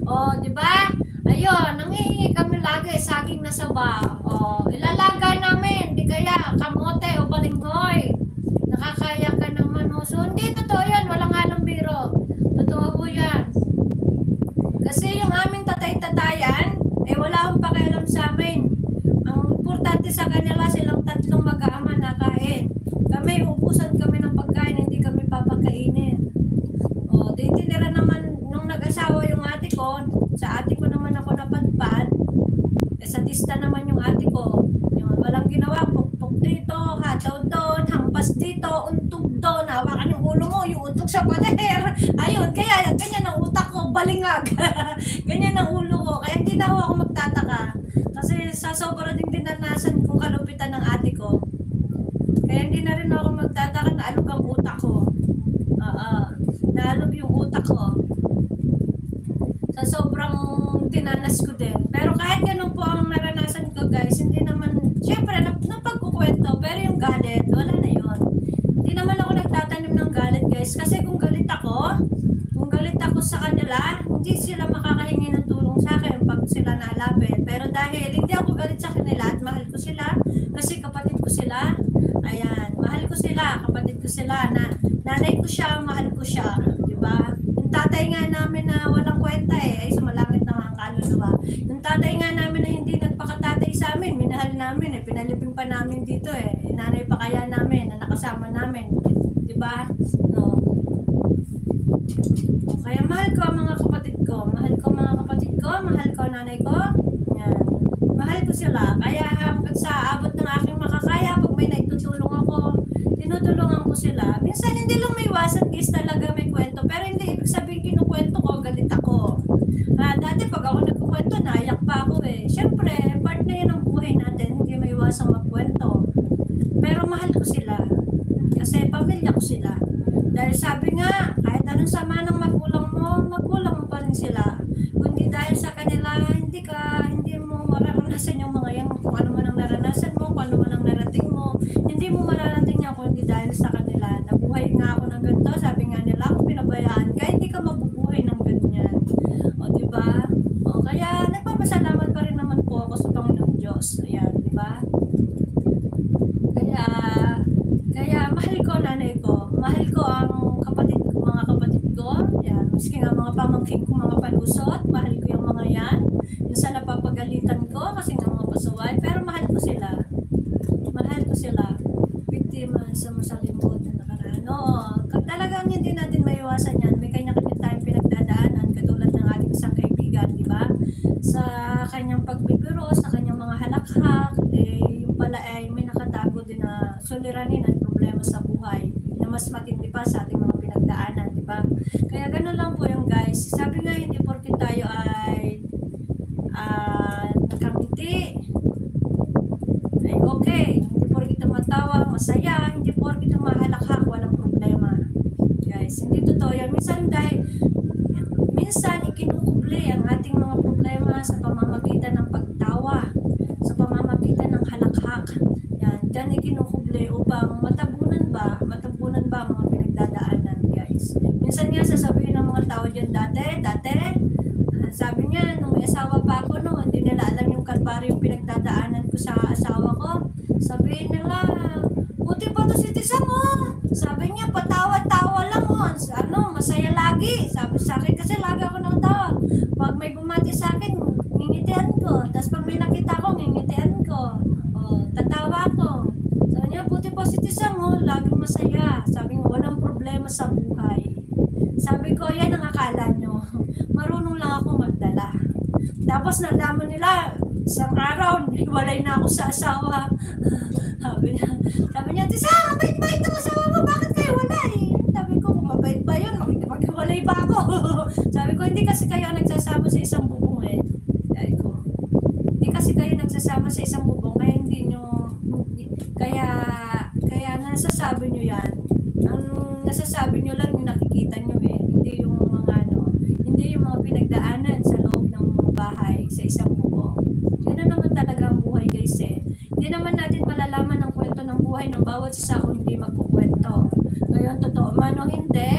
O, di ba? Ayun, nangihingi kami lagi, saging na saba. O, ilalaga namin, di kaya kamote o balinghoy. Nakakaya ka naman. O, so, hindi totoo yan, walang halong biro. Totoo po yan. Kasi yung aming tatay-tatayan, eh wala akong pakialam sa amin. Ang importante sa kanila, silang tatlong mag-aama na kain. Kami, ubusan kami ng pagkain, hindi kami papakainin. O, di tinira naman nung nag-asawa yung ate ko, sa ate ko naman ako napadpad, eh sa tista naman yung ate ko. Yung walang ginawa, pukpuk dito, hataw doon, hampas dito, untog doon, hawakan yung ulo mo, yung untog sa pader. Ayun, kaya ganyan ang utak ko, balingag. Ganyan ang ulo ko, kaya hindi na ako magtataka. Kasi sa sobra ding dinanasan kong kalupitan ng ate ko, kaya hindi na rin ako magtataka na alog ang utak ko. Naalog yung utak ko. Sa sobrang tinanas ko din. Pero kahit ganun po ang naranasan ko, guys, hindi naman, syempre, napagkukwento, pero yung galit, wala na yun. Hindi naman ako nagtatanim ng galit, guys, kasi kung galit ako sa kanila, hindi sila makakahingi ng tulong sa akin pag sila nalapit. Pero dahil hindi ako galit sa kanila at mahal ko sila, kasi kapatid ko sila, ayan, mahal ko sila, kapatid ko sila, nanay ko siya, mahal ko siya, di ba? Yung tatay nga namin na walang kwenta ay sumalangit na ang kaluluwa. Yung tatay nga namin na hindi nagpakatatay sa amin, minahal namin pinaliping pa namin dito nanay pa kaya namin na nakasama namin, di ba? No. Kaya mahal ko ang mga kapatid ko, mahal ko nanay ko, yan. Mahal ko sila, kaya hanggang sa abot ng aking makakaya, pag may naitutulong ako, tinutulungan ko sila. Minsan hindi lang may iwasan, guys, talaga may kwento, pero hindi ibig sabihin kinukwento ko, galit ako. Dati pag ako nagkukwento, naiyak pa ako Siyempre, part na yan ng buhay natin, hindi may iwasang magkwento. Pero mahal ko sila, kasi pamilya ko sila. Dahil sabi nga, kahit anong sama ng magulang mo pa rin sila. Kundi dahil sa kanila, hindi mo mararanasan yung mga yan, kung ano man ang naranasan mo, kung ano man ang narating mo, hindi mo mararating yan kundi dahil sa kanila. Nabuhay nga ako ng ganito, sabi nga nila, kung pinabayaan ka, hindi ka mabubuhay ng ganyan. O, diba? O, kaya nagpapasalamat pa rin naman po ako sa Panginoong Diyos. Ayan, diba? Kaya mahal ko nanay ko, mahal ko ang mga kapatid ko, yan, maski nga mga pamangkin ko, mga palusot, mahal ko yung mga yan, yung sa napapagalitan ko, kasi nga mga pasaway, pero mahal ko sila, biktima sa masalimuot na nakaraan. Kung talagang hindi natin maiwasan yan, may kanya-kanya tayong pinagdadaanan, katulad ng ating isang kaibigan, di ba? Sa kanyang pagbibiro, sa kanyang mga halakhak, yung pala ay may nakatago din na suliranin at problema sa buhay na mas matindi pa sa ating mga pinagdaanan, di ba? Kaya gano'n lang po yung guys. Sabi nga, hindi porke tayo ay nakangiti, ay okay. Hindi porke tumatawa, masaya. Hindi porke tumahalakhak, walang problema. Guys, hindi totoo yan. Minsan ikinukubli ang ating mga problema sa pamamagitan ng pagtawa, sa pamamagitan ng halakhak. Yan, dyan ikinukubli upang matabunan ba ang mga pinagdadaanan, guys. Minsan nga sasabihin ng mga tao dyan dati, sabi niya, nung may asawa pa ako, hindi nila alam yung kalbaryo yung pinagdadaanan ko sa asawa ko. Sabihin nila, buti pa to si Tisa mo. Sabi niya, patawa-tawa lang masaya lagi. Sabi sa akin, kasi lagi ako nang tawa. Pag may bumati sa akin, ngingitian ko. Tapos pag may nakita ko, ngingitian ko. Tatawa ko. Sabi niya, buti pa si Tisa mo, laging masaya. Sabi niya, walang problema sa buhay. Sabi ko, yan ang akala nyo. Marunong lang ako magdala. Tapos nalaman nila, isang araw, hiwalay na ako sa asawa. Sabi niya, Tisa, mabait-bait ang asawa mo, bakit kayo walay? Sabi ko, kung mabait ba yun, maghiwalay ba ako? Sabi ko, hindi kasi kayo nagsasama sa isang bubong Sabi ko, hindi kasi kayo nagsasama sa isang bubong, kaya hindi nyo, kaya nasasabi nyo yan. Ang nasasabi nyo lang yung nakikita nyo hindi yung mga pinagdaanan sa loob ng bahay sa isang bubong. Yan naman talaga ang buhay, guys Hindi naman natin malalaman ang kwento ng buhay ng bawat isa kung hindi magkukwento. Ngayon, totoo man o hindi,